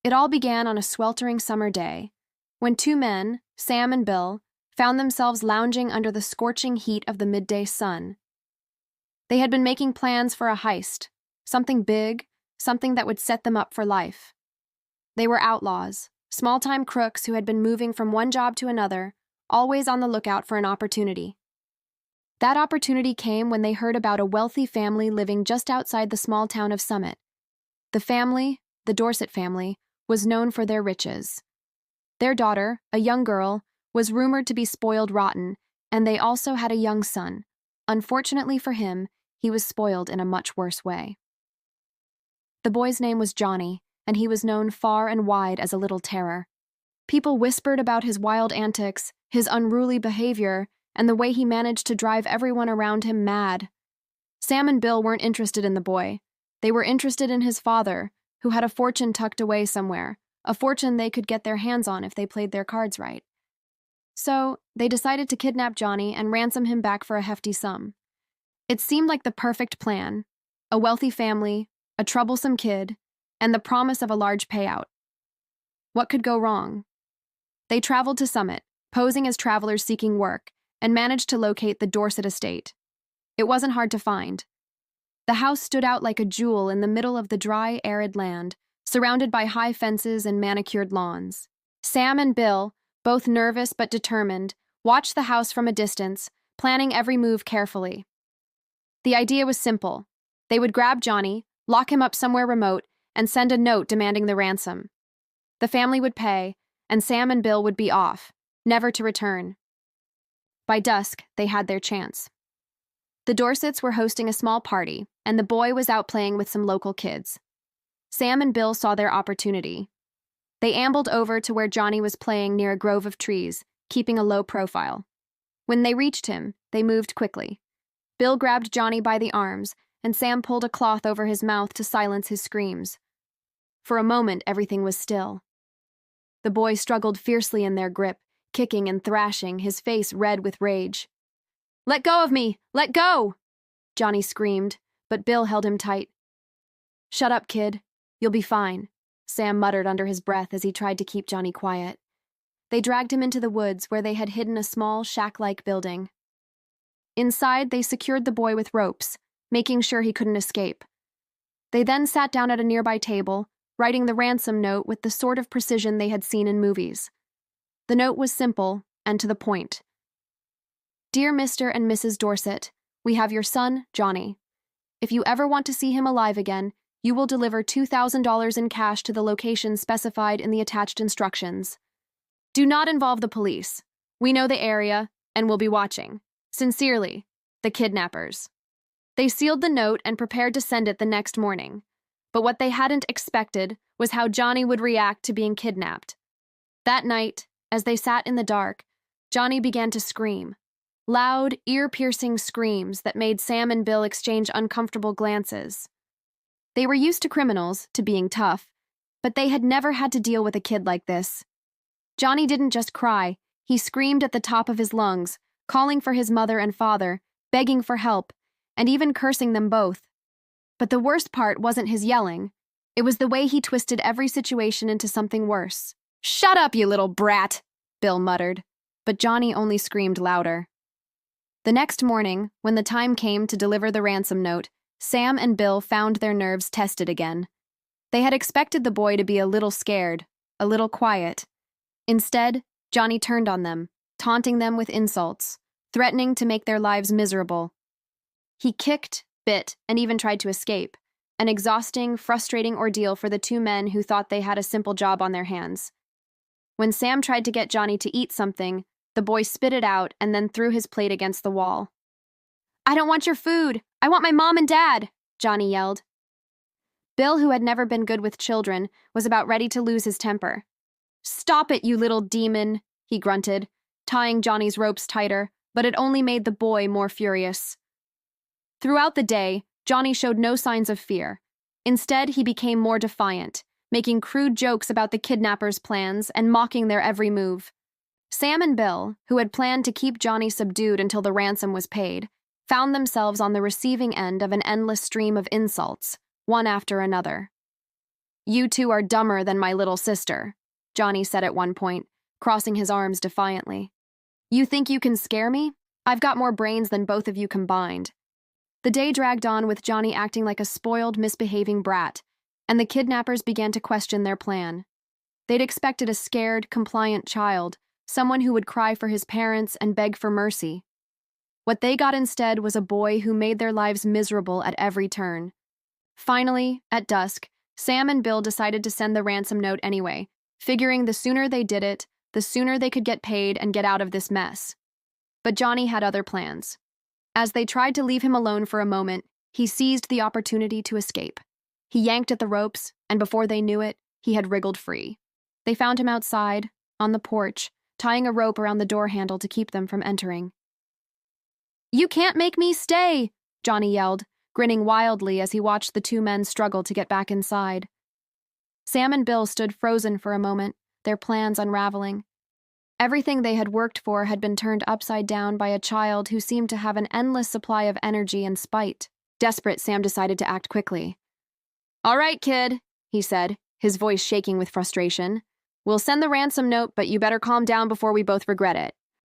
It all began on a sweltering summer day, when two men, Sam and Bill, found themselves lounging under the scorching heat of the midday sun. They had been making plans for a heist, something big, something that would set them up for life. They were outlaws, small-time crooks who had been moving from one job to another, always on the lookout for an opportunity. That opportunity came when they heard about a wealthy family living just outside the small town of Summit. The family, the Dorset family, was known for their riches. Their daughter, a young girl, was rumored to be spoiled rotten, and they also had a young son. Unfortunately for him, he was spoiled in a much worse way. The boy's name was Johnny, and he was known far and wide as a little terror. People whispered about his wild antics, his unruly behavior, and the way he managed to drive everyone around him mad. Sam and Bill weren't interested in the boy. They were interested in his father, who had a fortune tucked away somewhere, a fortune they could get their hands on if they played their cards right. So, they decided to kidnap Johnny and ransom him back for a hefty sum. It seemed like the perfect plan: a wealthy family, a troublesome kid, and the promise of a large payout. What could go wrong? They traveled to Summit, posing as travelers seeking work, and managed to locate the Dorset estate. It wasn't hard to find. The house stood out like a jewel in the middle of the dry, arid land, surrounded by high fences and manicured lawns. Sam and Bill, both nervous but determined, watched the house from a distance, planning every move carefully. The idea was simple. They would grab Johnny, lock him up somewhere remote, and send a note demanding the ransom. The family would pay, and Sam and Bill would be off, never to return. By dusk, they had their chance. The Dorsets were hosting a small party, and the boy was out playing with some local kids. Sam and Bill saw their opportunity. They ambled over to where Johnny was playing near a grove of trees, keeping a low profile. When they reached him, they moved quickly. Bill grabbed Johnny by the arms, and Sam pulled a cloth over his mouth to silence his screams. For a moment, everything was still. The boy struggled fiercely in their grip, kicking and thrashing, his face red with rage. "Let go of me! Let go!" Johnny screamed, but Bill held him tight. "Shut up, kid. You'll be fine," Sam muttered under his breath as he tried to keep Johnny quiet. They dragged him into the woods where they had hidden a small, shack-like building. Inside, they secured the boy with ropes, making sure he couldn't escape. They then sat down at a nearby table, writing the ransom note with the sort of precision they had seen in movies. The note was simple and to the point. "Dear Mr. and Mrs. Dorset, we have your son, Johnny. If you ever want to see him alive again, you will deliver $2,000 in cash to the location specified in the attached instructions. Do not involve the police. We know the area and will be watching. Sincerely, the kidnappers." They sealed the note and prepared to send it the next morning. But what they hadn't expected was how Johnny would react to being kidnapped. That night, as they sat in the dark, Johnny began to scream. Loud, ear-piercing screams that made Sam and Bill exchange uncomfortable glances. They were used to criminals, to being tough, but they had never had to deal with a kid like this. Johnny didn't just cry, he screamed at the top of his lungs, calling for his mother and father, begging for help, and even cursing them both. But the worst part wasn't his yelling. It was the way he twisted every situation into something worse. "Shut up, you little brat," Bill muttered, but Johnny only screamed louder. The next morning, when the time came to deliver the ransom note, Sam and Bill found their nerves tested again. They had expected the boy to be a little scared, a little quiet. Instead, Johnny turned on them, taunting them with insults, threatening to make their lives miserable. He kicked, bit, and even tried to escape, an exhausting, frustrating ordeal for the two men who thought they had a simple job on their hands. When Sam tried to get Johnny to eat something, the boy spit it out and then threw his plate against the wall. "I don't want your food! I want my mom and dad!" Johnny yelled. Bill, who had never been good with children, was about ready to lose his temper. "Stop it, you little demon," he grunted, tying Johnny's ropes tighter, but it only made the boy more furious. Throughout the day, Johnny showed no signs of fear. Instead, he became more defiant, making crude jokes about the kidnappers' plans and mocking their every move. Sam and Bill, who had planned to keep Johnny subdued until the ransom was paid, found themselves on the receiving end of an endless stream of insults, one after another. "You two are dumber than my little sister," Johnny said at one point, crossing his arms defiantly. "You think you can scare me? I've got more brains than both of you combined." The day dragged on with Johnny acting like a spoiled, misbehaving brat, and the kidnappers began to question their plan. They'd expected a scared, compliant child, someone who would cry for his parents and beg for mercy. What they got instead was a boy who made their lives miserable at every turn. Finally, at dusk, Sam and Bill decided to send the ransom note anyway, figuring the sooner they did it, the sooner they could get paid and get out of this mess. But Johnny had other plans. As they tried to leave him alone for a moment, he seized the opportunity to escape. He yanked at the ropes, and before they knew it, he had wriggled free. They found him outside, on the porch, tying a rope around the door handle to keep them from entering. "You can't make me stay!" Johnny yelled, grinning wildly as he watched the two men struggle to get back inside. Sam and Bill stood frozen for a moment, their plans unraveling. Everything they had worked for had been turned upside down by a child who seemed to have an endless supply of energy and spite. Desperate, Sam decided to act quickly. "All right, kid," he said, his voice shaking with frustration. "We'll send the ransom note, but you better calm down before we both regret it."